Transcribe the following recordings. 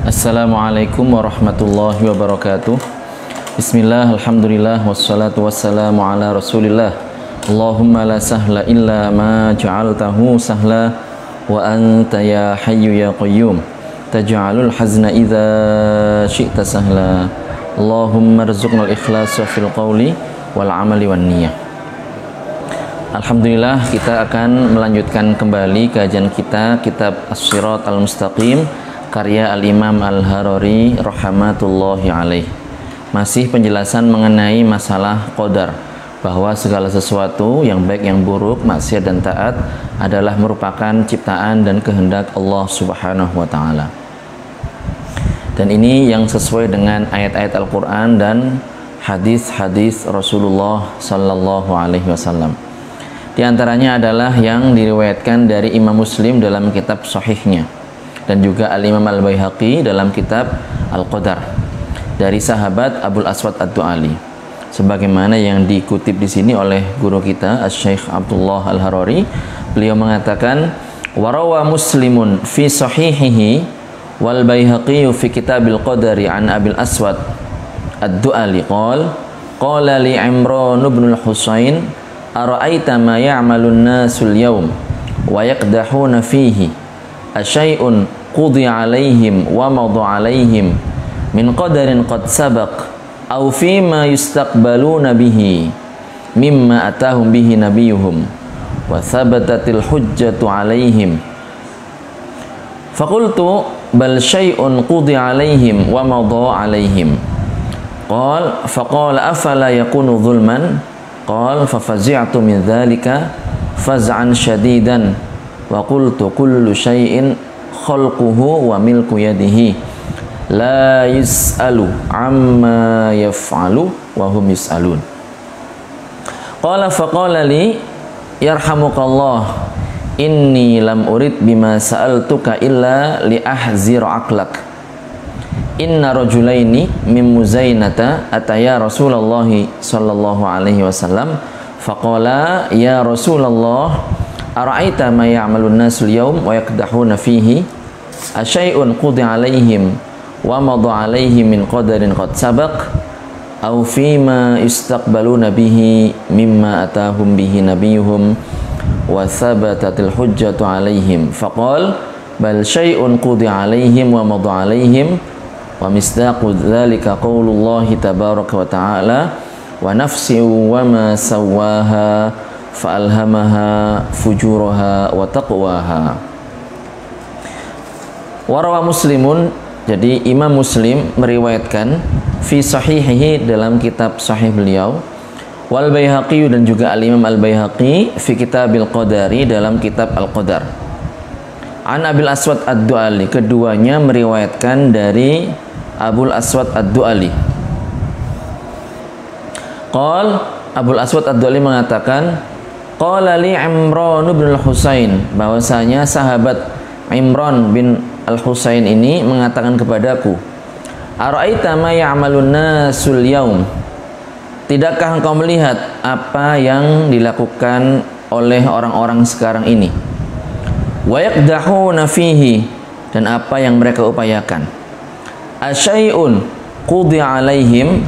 Assalamualaikum warahmatullahi wabarakatuh. Bismillah, alhamdulillah, wassalatu wassalamu ala rasulillah. Allahumma la sahla illa ma ja'altahu sahla, wa anta ya hayyu ya qayyum taj'alul hazna idza syi'ta sahla. Allahumma rzuqnal ikhlasa fil qawli wal amali wan niyah. Alhamdulillah, kita akan melanjutkan kembali kajian kita kitab As-Sirat Al-Mustaqim karya Al-Imam Al-Harari rahmatullahi alaih. Masih penjelasan mengenai masalah qadar, bahwa segala sesuatu yang baik yang buruk, maksiat dan taat adalah merupakan ciptaan dan kehendak Allah Subhanahu wa taala. Dan ini yang sesuai dengan ayat-ayat Al-Qur'an dan hadis-hadis Rasulullah sallallahu alaihi wasallam. Di antaranya adalah yang diriwayatkan dari Imam Muslim dalam kitab sahihnya, dan juga Al-Imam Al-Baihaqi dalam kitab Al-Qadar dari sahabat Abul Aswad Ad-Du'ali, sebagaimana yang dikutip di sini oleh guru kita Asy-Syaikh Abdullah Al-Harari. Beliau mengatakan, warawa Muslimun fi sahihihi wal Baihaqi fi kitabil qadari an Abil Aswad Ad-Du'ali qala li Imran ibn al-Husain ara'aita ma ya'malun nasul yawm wa yaqdahuna fihi asyai'un qudi alaihim wa madu alaihim min qadarin qad sabaq aw fima yustaqbaluna bihi mimma atahum bihi nabiyuhum wa thabatatil hujjatu alaihim faqultu bal syai'un qudi alaihim wa madu alaihim faqala afala yakunu dhulman fafazi'tu min dhalika faz'an shadidan wa qultu kullu syai'in khalquhu wa milku yadihi la yus'alu amma yaf'alu wa hum yus'alun. Faqala li yarhamukallah inni lam urid bima sa'altuka illa li ahzira aqlak inna rajulaini min Muzainata ataya Rasulullah sallallahu alaihi wasallam faqala ya Rasulullah ara'aita ma ya'malun nasul yawm wa yaqdahuna fihi asyai'un qudi alaihim wa madu alaihim min qadarin qad sabaq aw fima yustaqbaluna bihi mimma atahum bihi nabiyuhum wa thabatatil hujjatu alaihim faqal bal syai'un qudi alaihim wa madu alaihim wa misdaqu dzalika qaulullahi tabaraka wa ta'ala wa nafsin wa ma sawwaha fa'alhamaha fujuraha wa taqwaha. Warawa Muslimun, jadi Imam Muslim meriwayatkan fi sahihihi dalam kitab sahih beliau, wal Baihaqi dan juga Al-Imam Al-Baihaqi fi kitabil qadari dalam kitab Al-Qadar an Abil Aswad Ad-Du'ali, keduanya meriwayatkan dari Abul Aswad Ad-Du'ali. Abul Aswad Ad-Du'ali mengatakan, qala li Imran bin al-Husain, bahwasanya sahabat Imran bin al-Husain ini mengatakan kepadaku, ara'aita ma ya'malun nasul yaum, tidakkah engkau melihat apa yang dilakukan oleh orang-orang sekarang ini, wa yaqdahuna fihi, dan apa yang mereka upayakan, asyai'un qudi alaihim,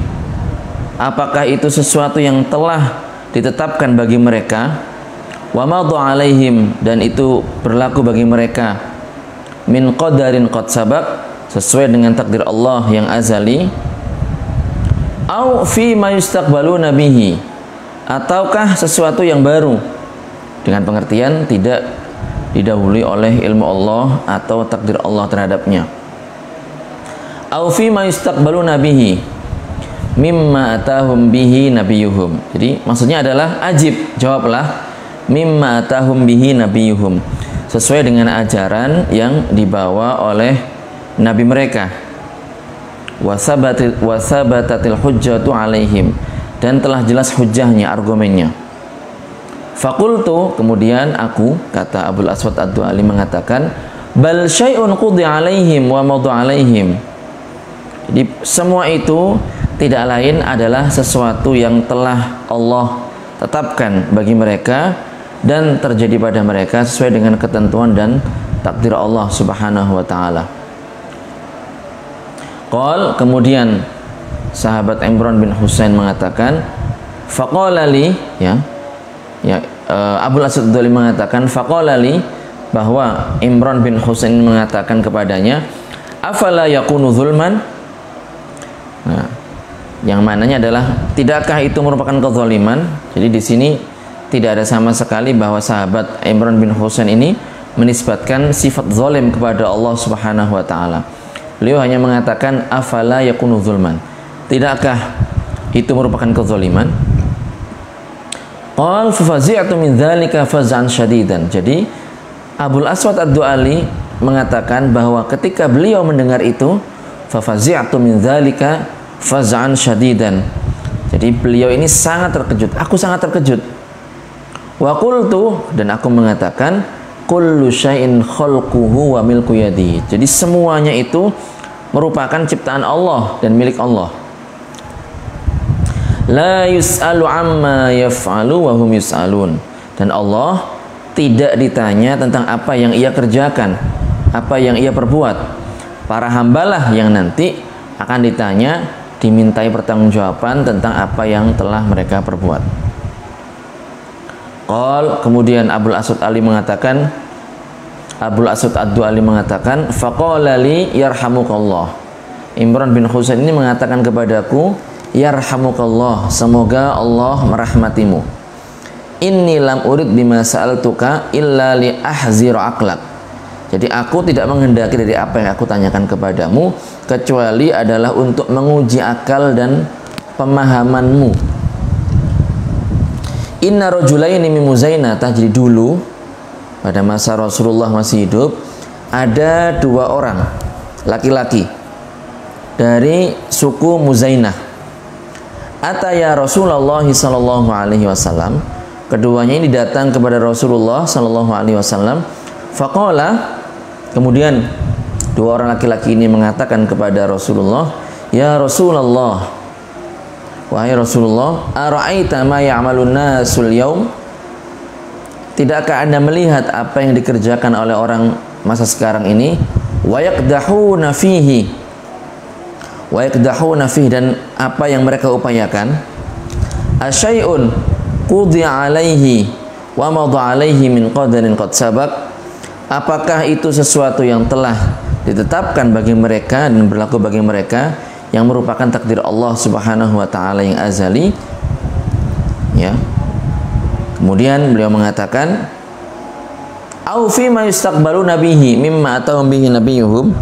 apakah itu sesuatu yang telah ditetapkan bagi mereka, wa madu alaihim, dan itu berlaku bagi mereka, min qadarin qad sabaq, sesuai dengan takdir Allah yang azali, au fi ma yustaqbaluna bihi, ataukah sesuatu yang baru, dengan pengertian tidak didahului oleh ilmu Allah atau takdir Allah terhadapnya, au fi ma yustaqbaluna bihi mimma atahum bihi nabiyuhum. Jadi maksudnya adalah ajib, jawablah, mimma atahum bihi nabiyuhum, sesuai dengan ajaran yang dibawa oleh nabi mereka, wasabatatil hujjatu alaihim, dan telah jelas hujjahnya, argumennya. Faqultu, kemudian aku, kata Abul Aswad Ad-Du'ali mengatakan, bal syai'un qudi alaihim wa madu alaihim, jadi semua itu tidak lain adalah sesuatu yang telah Allah tetapkan bagi mereka dan terjadi pada mereka sesuai dengan ketentuan dan takdir Allah Subhanahu wa taala. Qal, kemudian sahabat Imran bin Husain mengatakan, faqala li, Abul Aswad Ad-Du'ali mengatakan, faqala li, bahwa Imran bin Husain mengatakan kepadanya, afala yakunu zulman. Nah, yang mananya adalah, tidakkah itu merupakan kezaliman? Jadi di sini tidak ada sama sekali bahwa sahabat Imran bin Husain ini menisbatkan sifat zalim kepada Allah Subhanahu wa taala. Beliau hanya mengatakan afala yakunu zulman. Tidakkah itu merupakan kezaliman? Qal fafazi'tu min dzalika faz'an syadidan. Jadi Abul Aswad Ad-Du'ali mengatakan bahwa ketika beliau mendengar itu, fafazi'tu min dzalika faz'an syadidan. Jadi beliau ini sangat terkejut. Aku sangat terkejut. Wa qultu, dan aku mengatakan, kullu syai'in khalquhu wa milku yadi. Jadi semuanya itu merupakan ciptaan Allah dan milik Allah. La yus'alu amma yaf'alu wa hum yus'alun. Dan Allah tidak ditanya tentang apa yang ia kerjakan, apa yang ia perbuat. Para hambalah yang nanti akan ditanya, dimintai pertanggungjawaban tentang apa yang telah mereka perbuat. Qal, kemudian Abul Aswad Ad-Du'ali mengatakan, faqala li yarhamukallah. Imran bin Husain ini mengatakan kepadaku, yarhamukallah, semoga Allah merahmatimu. Inni lam urid bima sa'altuka illa li ahzira aqlak. Jadi aku tidak menghendaki dari apa yang aku tanyakan kepadamu kecuali adalah untuk menguji akal dan pemahamanmu. Inna rajulaini min Muzainah. Jadi dulu pada masa Rasulullah masih hidup, ada dua orang laki-laki dari suku Muzainah. Ataya Rasulullah sallallahu alaihi wasallam. Keduanya ini datang kepada Rasulullah sallallahu alaihi wasallam. Faqala, kemudian dua orang laki-laki ini mengatakan kepada Rasulullah, ya Rasulullah, wahai Rasulullah, ara'aita ma ya'malun nasul yaum? Tidakkah Anda melihat apa yang dikerjakan oleh orang masa sekarang ini? Wa yaqdahuna fihi, dan apa yang mereka upayakan? Asyai'un qudi'a alaihi wa madha alaihi min qadarin qad sabaq. Apakah itu sesuatu yang telah ditetapkan bagi mereka dan berlaku bagi mereka, yang merupakan takdir Allah Subhanahu wa taala yang azali? Ya. Kemudian beliau mengatakan, au fi ma yustaqbaluna bihi mimma atahum bihi nabiyuhum,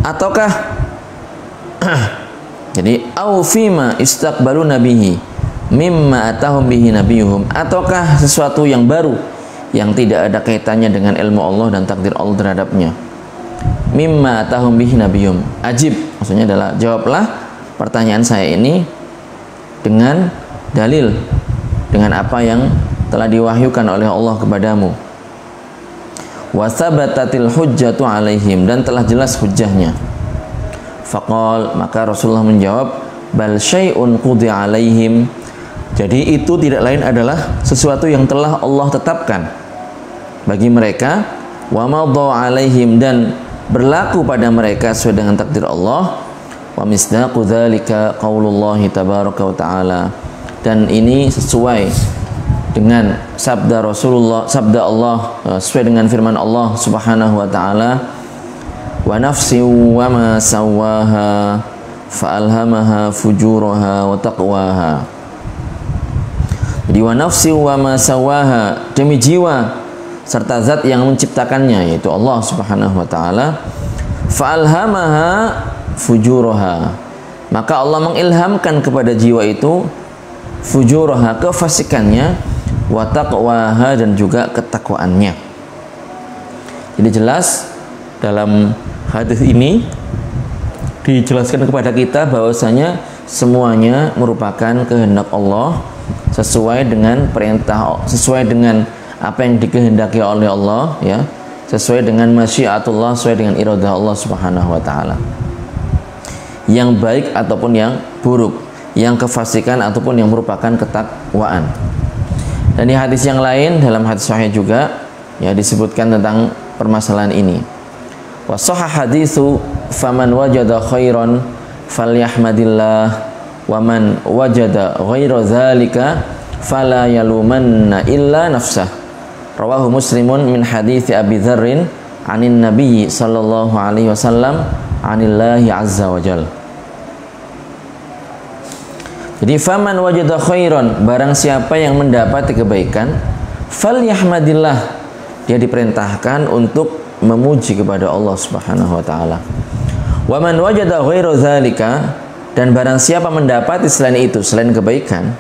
ataukah jadi au fi ma yustaqbaluna bihi mimma atahum bihi nabiyuhum, ataukah sesuatu yang baru yang tidak ada kaitannya dengan ilmu Allah dan takdir Allah terhadapnya. Mimma atahum bihi nabiyuhum, ajib, maksudnya adalah jawablah pertanyaan saya ini dengan dalil, dengan apa yang telah diwahyukan oleh Allah kepadamu. Wa thabatatil hujjatu alaihim, dan telah jelas hujjahnya. Faqal, maka Rasulullah menjawab, bal syai'un qudi alaihim. Jadi itu tidak lain adalah sesuatu yang telah Allah tetapkan bagi mereka. Wa madha alaihim, dan berlaku pada mereka sesuai dengan takdir Allah. Wa misdaqu dzalika qaulullahi tabaraka wa taala, dan ini sesuai dengan sabda Rasulullah, sabda Allah, sesuai dengan firman Allah Subhanahu wa taala, wa nafsi wa ma sawaha fa alhamaha fujuraha wa taqwaha. Jadi wa nafsi wa ma sawaha, demi jiwa serta zat yang menciptakannya, yaitu Allah Subhanahu wa taala, fa alhamaha fujuraha, maka Allah mengilhamkan kepada jiwa itu fujuraha, kefasikannya, wa taqwaha, dan juga ketakwaannya. Jadi jelas dalam hadis ini dijelaskan kepada kita bahwasanya semuanya merupakan kehendak Allah, sesuai dengan perintah, sesuai dengan apa yang dikehendaki oleh Allah, ya, sesuai dengan masyiatullah, sesuai dengan iradah Allah Subhanahu wa taala. Yang baik ataupun yang buruk, yang kefasikan ataupun yang merupakan ketakwaan. Dan di hadis yang lain, dalam hadis sahih juga, ya, disebutkan tentang permasalahan ini. Wa sahih haditsu faman wajada khairan falyahmadillah wa man wajada ghaira dzalika fala yalumanna illa nafsah. Rawahu Muslimun min hadits Abi Dzarrin 'anin Nabi sallallahu alaihi wasallam 'anillahi azza wajal. Jadi faman wajada khairan, barang siapa yang mendapati kebaikan, falyahmadillah, dia diperintahkan untuk memuji kepada Allah Subhanahu wa taala. Wa man wajada ghaira dzalika, dan barang siapa mendapati selain itu, selain kebaikan,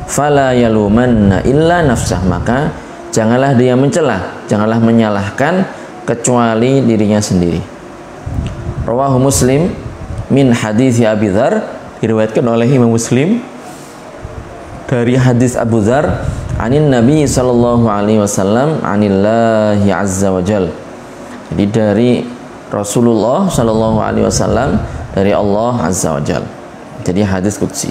fala yalumanna illa nafsah, maka janganlah dia mencela, janganlah menyalahkan kecuali dirinya sendiri. Rawahu Muslim min hadits Abi Dzar, diriwayatkan oleh Imam Muslim dari hadis Abu Dzar, anin Nabi sallallahu alaihi wasallam, anillahi azza wajal. Jadi dari Rasulullah sallallahu alaihi wasallam, dari Allah azza wajal. Jadi hadis qudsi.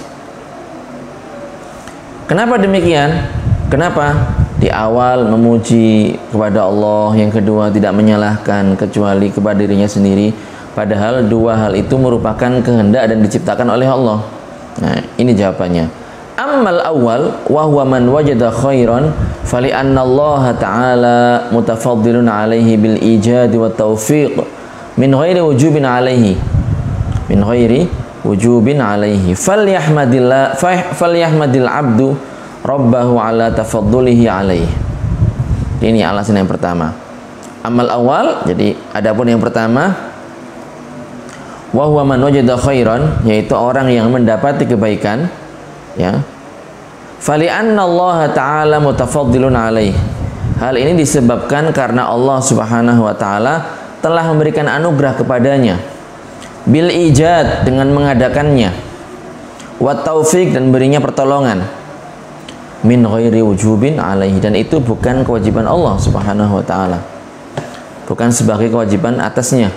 Kenapa demikian? Kenapa di awal memuji kepada Allah, yang kedua tidak menyalahkan kecuali kepada dirinya sendiri, padahal dua hal itu merupakan kehendak dan diciptakan oleh Allah. Nah, ini jawabannya. Ammal awal wa huwa man wajada khairan fali anna Allah ta'ala mutafaddilun alaihi bil ijad wa taufiq min ghairi wujubin alaihi, min ghairi wujubin alaihi, falyahmadillah falyahmadil abdu rabbahu ala tafaddulihi alaihi. Ini alasan yang pertama. Amal awal, jadi adapun yang pertama, wa huwa man wajada khairan, yaitu orang yang mendapati kebaikan, ya, fali anna Allah ta'ala mutafaddilun alaihi, hal ini disebabkan karena Allah Subhanahu wa taala telah memberikan anugerah kepadanya, bil ijad, dengan mengadakannya, wa taufiq, dan berinya pertolongan, min ghairi wujubin alaihi, dan itu bukan kewajiban Allah Subhanahu wa taala, bukan sebagai kewajiban atasnya.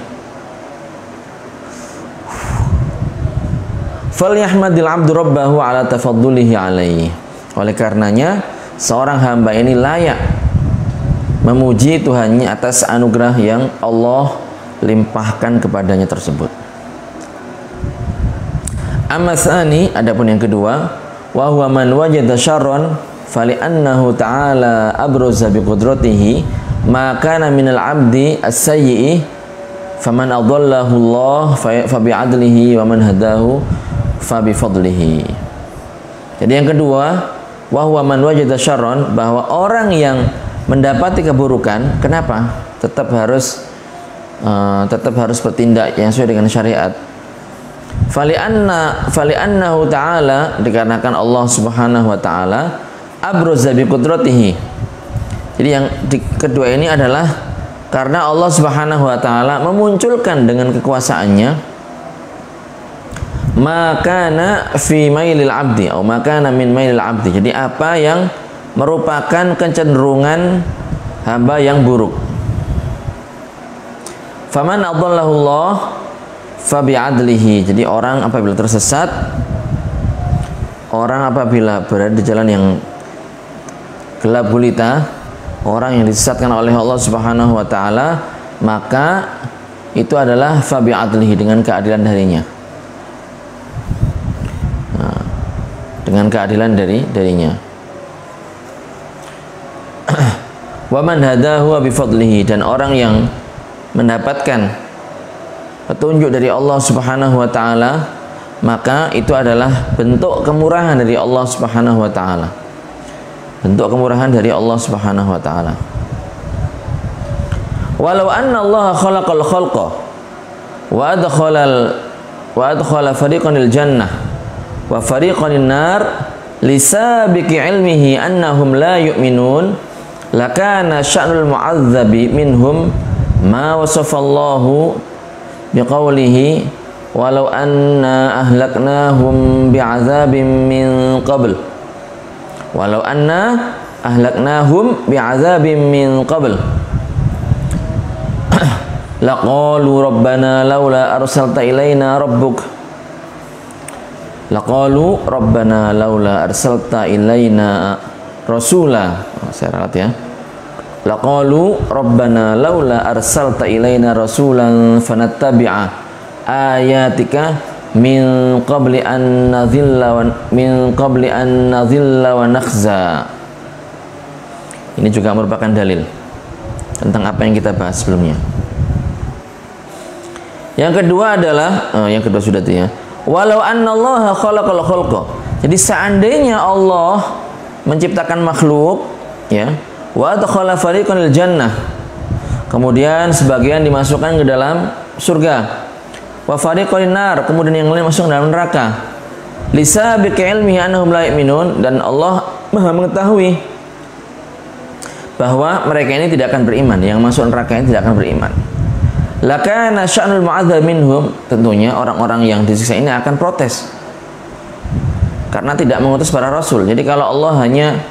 Falyahmadil abdu rabbahu ala tafaddulihi alaihi, oleh karenanya seorang hamba ini layak memuji Tuhannya atas anugerah yang Allah limpahkan kepadanya tersebut. Amma tsani, adapun yang kedua, wa huwa man wajada syarran fali annahu ta'ala abroza bi qudratihi ma kana minal abdi as-sayyi faman adallahu Allah fa bi adlihi wa man hadahu fa bi fadlihi. Jadi yang kedua, wa huwa man wajada syarran, bahwa orang yang mendapati keburukan, kenapa? Tetap harus bertindak yang sesuai dengan syariat. Fali annahu ta'ala, dikarenakan Allah Subhanahu wa taala abroza bi qudratihi. Jadi yang kedua ini adalah karena Allah Subhanahu wa taala memunculkan dengan kekuasaannya makana fi mailil abdi atau makana min mailil abdi. Jadi apa yang merupakan kecenderungan hamba yang buruk. Faman adallahu Allah fa bi'adlihi. Jadi orang apabila tersesat, orang apabila berada di jalan yang gelap gulita, orang yang disesatkan oleh Allah Subhanahu wa taala, maka itu adalah fa bi'adlihi, dengan keadilan darinya. Nah, dengan keadilan darinya. Wa man hadahu bi fadlihi, dan orang yang mendapatkan petunjuk dari Allah Subhanahu wa taala, maka itu adalah bentuk kemurahan dari Allah Subhanahu wa taala. Bentuk kemurahan dari Allah Subhanahu wa taala. Walau anna Allah khalaqal khalqa wa adkhala fariqanil jannah wa fariqanin nar lisabiqi ilmihi annahum la yu'minun, lakana sya'nul mu'adzabi minhum ma wasafallahu biqaulihi walau anna ahlaknahum bi'adzabin min qabl, walau anna ahlaknahum bi'adzabin min qabl laqalu rabbana laula arsalta ilaina rabbuk, laqalu rabbana laula arsalta ilaina rasula. Saya ralat ya. Laqalu rabbana laula arsalta ilaina rasulan fanattabi'a ayatika min qabli an nadhilla wa nakhza. Ini juga merupakan dalil tentang apa yang kita bahas sebelumnya. Yang kedua adalah yang kedua sudah tuh ya. Walau annallaha khalaqal khalqa. Jadi seandainya Allah menciptakan makhluk ya, wa adkhala fariqan lil jannah. Kemudian sebagian dimasukkan ke dalam surga. Wa fariqan nar, kemudian yang lain masuk ke dalam neraka. Lisabiqi ilmihi annahum la yu'minun, dan Allah Maha mengetahui bahwa mereka ini tidak akan beriman, yang masuk neraka ini tidak akan beriman. Lakana sya'nul mu'adzab minhum, tentunya orang-orang yang disiksa ini akan protes karena tidak mengutus para rasul. Jadi kalau Allah hanya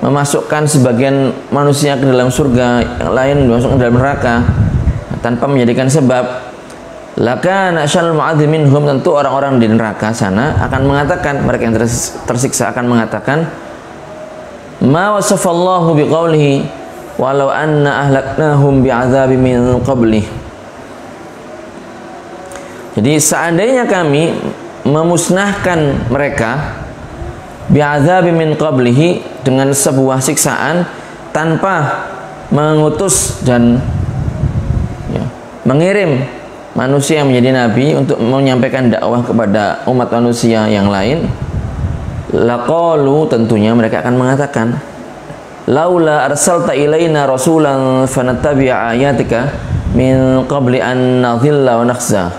memasukkan sebagian manusia ke dalam surga, yang lain dimasukkan ke dalam neraka tanpa menjadikan sebab, lakana sya'nul mu'adzab minhum, tentu orang-orang di neraka sana akan mengatakan, mereka yang tersiksa akan mengatakan, ma wasafallahu biqaulihi walau anna ahlaknahum bi'adzabi min qablih. Jadi seandainya kami memusnahkan mereka bi'adzabi min qablihi, dengan sebuah siksaan tanpa mengutus dan ya, mengirim manusia yang menjadi nabi untuk menyampaikan dakwah kepada umat manusia yang lain, laqalu, tentunya mereka akan mengatakan, laula arsalta ilaina rasulan fanattabi'a ayatika min qabli an nadhilla wa nakhza.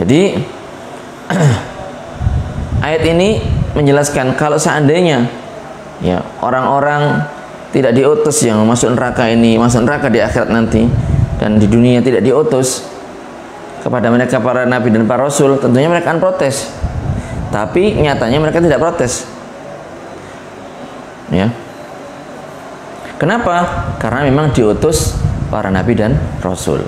Jadi ayat ini menjelaskan kalau seandainya ya orang-orang tidak diutus yang masuk neraka ini, masuk neraka di akhirat nanti, dan di dunia tidak diutus kepada mereka para nabi dan para rasul, tentunya mereka akan protes. Tapi nyatanya mereka tidak protes. Ya. Kenapa? Karena memang diutus para nabi dan rasul.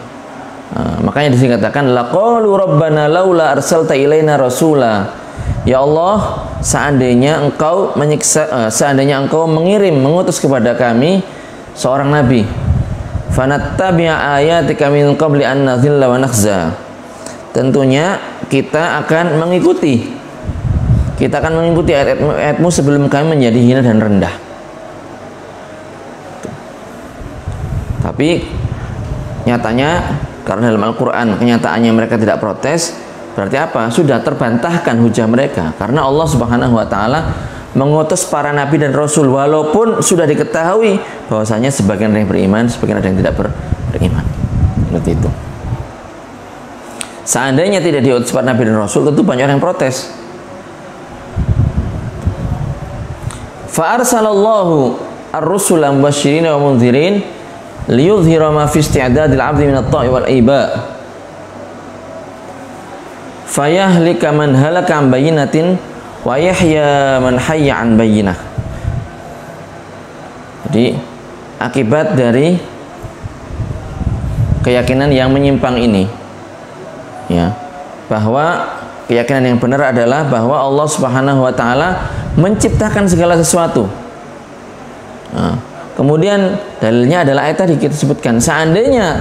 Makanya disini katakan laqalu rabbana laula arsalta ilaina rasula. Ya Allah, seandainya engkau seandainya engkau mengutus kepada kami seorang nabi, fanattabi'a ayatika min qabli an nadhilla wa nakhza. Tentunya kita akan mengikuti ayat-ayatmu sebelum kami menjadi hina dan rendah. Tapi nyatanya karena dalam Al-Quran kenyataannya mereka tidak protes, berarti apa? Sudah terbantahkan hujah mereka, karena Allah Subhanahu wa Ta'ala mengutus para nabi dan rasul walaupun sudah diketahui bahwasanya sebagian ada yang beriman, sebagian ada yang tidak beriman. Seperti itu. Seandainya tidak diutus para nabi dan rasul, tentu banyak orang yang protes. Fa arsalallahu ar-rusula mubasysyirin wa mundzirin liyudhhira ma fi isti'dadil 'abdi min at-ta'i wal iba fayahlika man halaka 'an bayyinatin wa yahya man hayya 'an bayyinah. Jadi akibat dari keyakinan yang menyimpang ini ya, bahwa keyakinan yang benar adalah bahwa Allah Subhanahu wa Ta'ala menciptakan segala sesuatu. Kemudian dalilnya adalah ayat tadi kita sebutkan, seandainya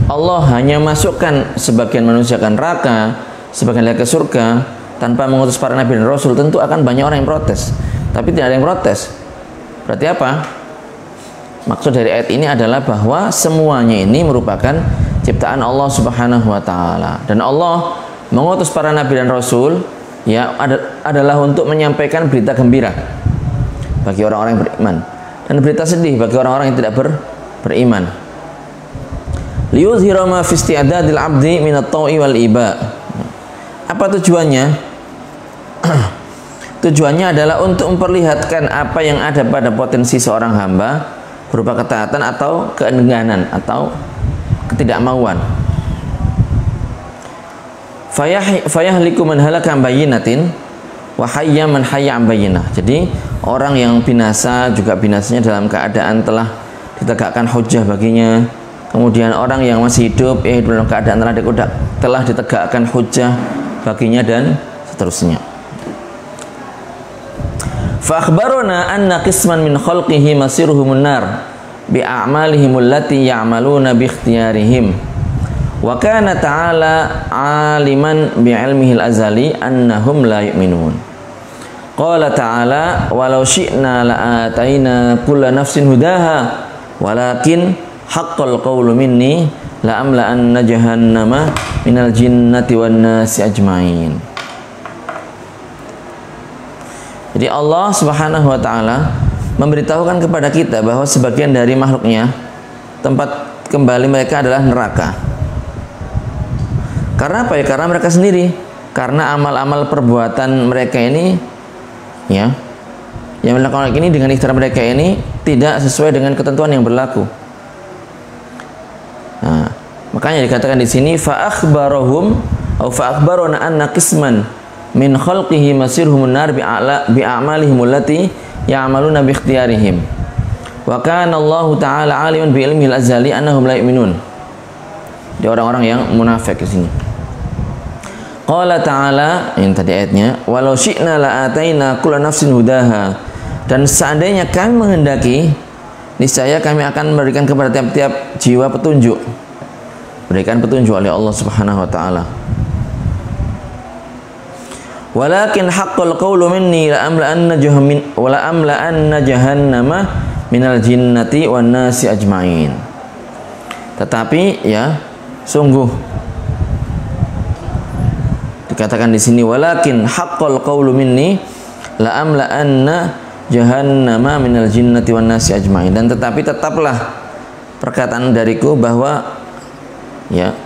Allah hanya masukkan sebagian manusia ke neraka, sebagian lagi ke surga tanpa mengutus para nabi dan rasul, tentu akan banyak orang yang protes. Tapi tidak ada yang protes. Berarti apa? Maksud dari ayat ini adalah bahwa semuanya ini merupakan ciptaan Allah Subhanahu wa Ta'ala, dan Allah mengutus para nabi dan rasul ya adalah untuk menyampaikan berita gembira bagi orang-orang yang beriman dan berita sedih bagi orang-orang yang tidak beriman. Liyudhhira ma fi isti'dadil 'abdi min at-ta'i wal iba. Apa tujuannya? Tujuannya adalah untuk memperlihatkan apa yang ada pada potensi seorang hamba berupa ketaatan atau keengganan atau ketidakmauan. Fayahliku man halaka an bayyinatin wa hayya man hayya an bayyinah. Jadi orang yang binasa juga binasanya dalam keadaan telah ditegakkan hujjah baginya. Kemudian orang yang masih hidup dalam keadaan telah ditegakkan hujjah baginya, dan seterusnya. Fa akhbaruna anna qisman min khalqihi masiruhumun nar bi a'malihim allati ya'maluna bi ikhtiyarihim Wa kana ta'ala aliman bi'ilmihil azali annahum la yu'minun. Qala ta'ala walau syi'na la'ataina kulla nafsin hudaha walakin haqqal qawlu minni la'amla'anna jahannama minal jinnati wan nasi ajmain. Jadi Allah Subhanahu wa taala memberitahukan kepada kita bahwa sebagian dari makhluknya tempat kembali mereka adalah neraka. Karena apa ya? Karena mereka sendiri, karena amal-amal perbuatan mereka ini ya, yang melakukan ini dengan ikhtiar mereka ini tidak sesuai dengan ketentuan yang berlaku. Nah, makanya dikatakan di sini fa akhbarahum au fa akhbaruna anna qisman min khalqihi masirhumun nar bi'amalihim allati ya'maluna bi ikhtiyarihim. Wa kana Allah taala aliman bi ilmihil azali annahum la yu'minun. Di orang-orang yang munafik di sini. Qala ta'ala, ini tadi ayatnya, walau syi'na la'ataina kulla nafsin hudaha. Dan seandainya kami menghendaki, niscaya kami akan memberikan kepada tiap-tiap jiwa petunjuk. Berikan petunjuk oleh Allah Subhanahu wa taala. Walakin haqqal qawlu minni la'amla'anna jahannama minal jinnati wan nasi ajmain. Tetapi ya, sungguh dikatakan di sini walakin haqqal qawlu minni la'amla'anna jahannama minal jinnati wan nasi ajmain. Dan tetapi tetaplah perkataan dariku bahwa ya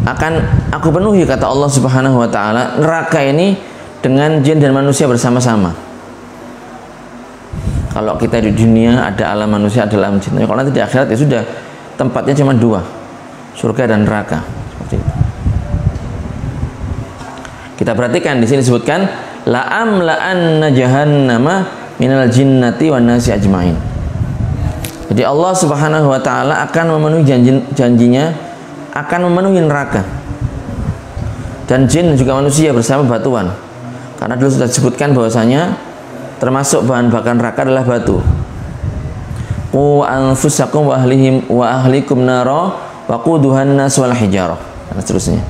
akan aku penuhi, kata Allah Subhanahu wa taala, neraka ini dengan jin dan manusia bersama-sama. Kalau kita di dunia ada alam manusia, ada alam jin. Kalau nanti di akhirat ya sudah, tempatnya cuma dua, surga dan neraka. Seperti itu. Kita perhatikan di sini disebutkan la'amla'anna jahannama minal jinnati wan nasi ajmain. Jadi Allah Subhanahu wa taala akan memenuhi janjinya, akan memenuhi neraka dan jin juga manusia bersama batuan. Karena dulu sudah disebutkan bahwasanya termasuk bahan bakar neraka adalah batu. Qu anfusakum wa ahlikum nara wa quduhan nas wal hijarah, dan seterusnya.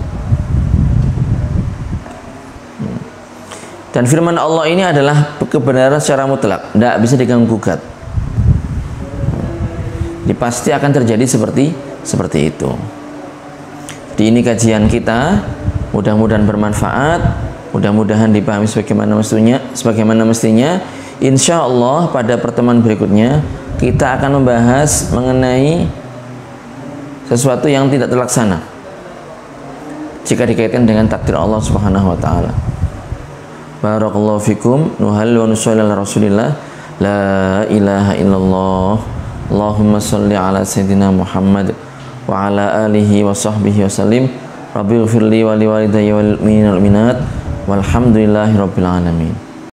Dan firman Allah ini adalah kebenaran secara mutlak, tidak bisa diganggu gugat. Pasti akan terjadi seperti itu. Di ini kajian kita, mudah-mudahan bermanfaat, mudah-mudahan dipahami sebagaimana mestinya. Insya Allah pada pertemuan berikutnya kita akan membahas mengenai sesuatu yang tidak terlaksana jika dikaitkan dengan takdir Allah Subhanahu wa taala. Barakallahu fikum, nuhalli wa nusalli ala Rasulillah, la ilaha illallah. Allahumma salli ala sayyidina Muhammad wa ala alihi wa sahbihi wa sallim. Rabbighfirli wa liwalidayya wal mu'minina wal mu'minat walhamdulillahi rabbil alamin.